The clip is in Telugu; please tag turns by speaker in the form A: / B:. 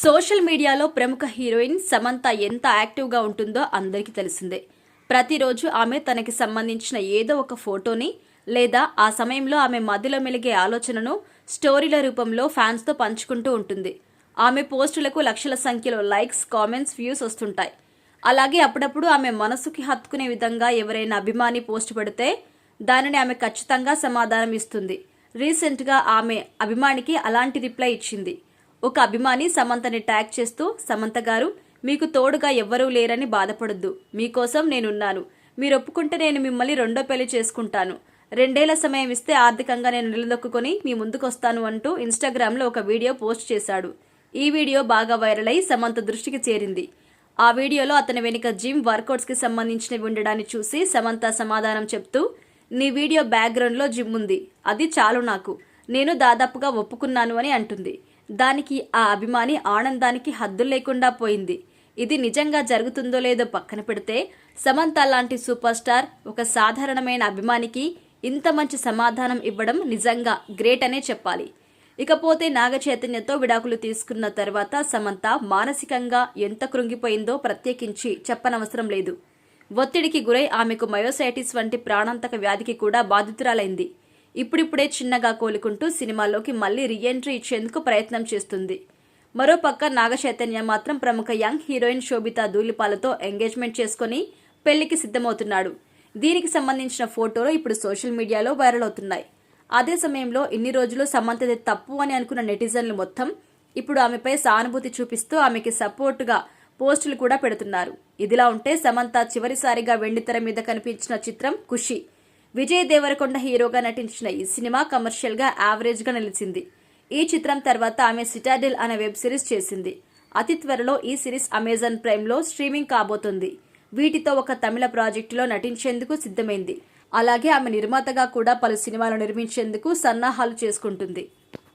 A: సోషల్ మీడియాలో ప్రముఖ హీరోయిన్ సమంత ఎంత యాక్టివ్గా ఉంటుందో అందరికీ తెలిసిందే. ప్రతిరోజు ఆమె తనకి సంబంధించిన ఏదో ఒక ఫోటోని లేదా ఆ సమయంలో ఆమె మదిలో మెలిగే ఆలోచనను స్టోరీల రూపంలో ఫ్యాన్స్తో పంచుకుంటూ ఉంటుంది. ఆమె పోస్టులకు లక్షల సంఖ్యలో లైక్స్, కామెంట్స్, వ్యూస్ వస్తుంటాయి. అలాగే అప్పుడప్పుడు ఆమె మనసుకి హత్తుకునే విధంగా ఎవరైనా అభిమాని పోస్ట్ పెడితే దానిని ఆమె ఖచ్చితంగా సమాధానం ఇస్తుంది. రీసెంట్గా ఆమె అభిమానికి అలాంటి రిప్లై ఇచ్చింది. ఒక అభిమాని సమంతని ట్యాగ్ చేస్తూ, సమంత గారు, మీకు తోడుగా ఎవ్వరూ లేరని బాధపడొద్దు, మీకోసం నేనున్నాను, మీరు ఒప్పుకుంటే నేను మిమ్మల్ని రెండో పెళ్లి చేసుకుంటాను, 2 ఏళ్ల సమయం ఇస్తే ఆర్థికంగా నేను నిలదొక్కుని మీ ముందుకొస్తాను అంటూ ఇన్స్టాగ్రామ్లో ఒక వీడియో పోస్ట్ చేశాడు. ఈ వీడియో బాగా వైరల్ అయి సమంత దృష్టికి చేరింది. ఆ వీడియోలో అతని వెనుక జిమ్ వర్కౌట్స్కి సంబంధించినవి ఉండడాన్ని చూసి సమంత సమాధానం చెప్తూ, నీ వీడియో బ్యాక్గ్రౌండ్లో జిమ్ ఉంది, అది చాలు నాకు, నేను దాదాపుగా ఒప్పుకున్నాను అని అంటుంది. దానికి ఆ అభిమాని ఆనందానికి హద్దులు లేకుండా పోయింది. ఇది నిజంగా జరుగుతుందో లేదో పక్కన పెడితే సమంత లాంటి సూపర్ స్టార్ ఒక సాధారణమైన అభిమానికి ఇంత మంచి సమాధానం ఇవ్వడం నిజంగా గ్రేట్ అనే చెప్పాలి. ఇకపోతే నాగ చైతన్యతో విడాకులు తీసుకున్న తర్వాత సమంత మానసికంగా ఎంత కృంగిపోయిందో ప్రత్యేకించి చెప్పనవసరం లేదు. ఒత్తిడికి గురై ఆమెకు మయోసైటిస్ వంటి ప్రాణాంతక వ్యాధికి కూడా బాధితురాలైంది. ఇప్పుడిప్పుడే చిన్నగా కోలుకుంటూ సినిమాల్లోకి మళ్లీ రీఎంట్రీ ఇచ్చేందుకు ప్రయత్నం చేస్తుంది. మరోపక్క నాగ చైతన్య మాత్రం ప్రముఖ యంగ్ హీరోయిన్ శోభితా ధూళిపాలతో ఎంగేజ్మెంట్ చేసుకుని పెళ్లికి సిద్ధమవుతున్నాడు. దీనికి సంబంధించిన ఫోటోలు ఇప్పుడు సోషల్ మీడియాలో వైరల్ అవుతున్నాయి. అదే సమయంలో ఇన్ని రోజులు సమంతది తప్పు అని అనుకున్న నెటిజన్లు మొత్తం ఇప్పుడు ఆమెపై సానుభూతి చూపిస్తూ ఆమెకి సపోర్టుగా పోస్టులు కూడా పెడుతున్నారు. ఇదిలా ఉంటే సమంత చివరిసారిగా వెండితెర మీద కనిపించిన చిత్రం ఖుషి. విజయ్ దేవరకొండ హీరోగా నటించిన ఈ సినిమా కమర్షియల్ గా యావరేజ్ గా నిలిచింది. ఈ చిత్రం తర్వాత ఆమె సిటాడెల్ అనే వెబ్ సిరీస్ చేసింది. అతి త్వరలో ఈ సిరీస్ అమెజాన్ ప్రైమ్ లో స్ట్రీమింగ్ కాబోతుంది. వీటితో ఒక తమిళ ప్రాజెక్టులో నటించేందుకు సిద్ధమైంది. అలాగే ఆమె నిర్మాతగా కూడా పలు సినిమాలు నిర్మించేందుకు సన్నాహాలు చేసుకుంటుంది.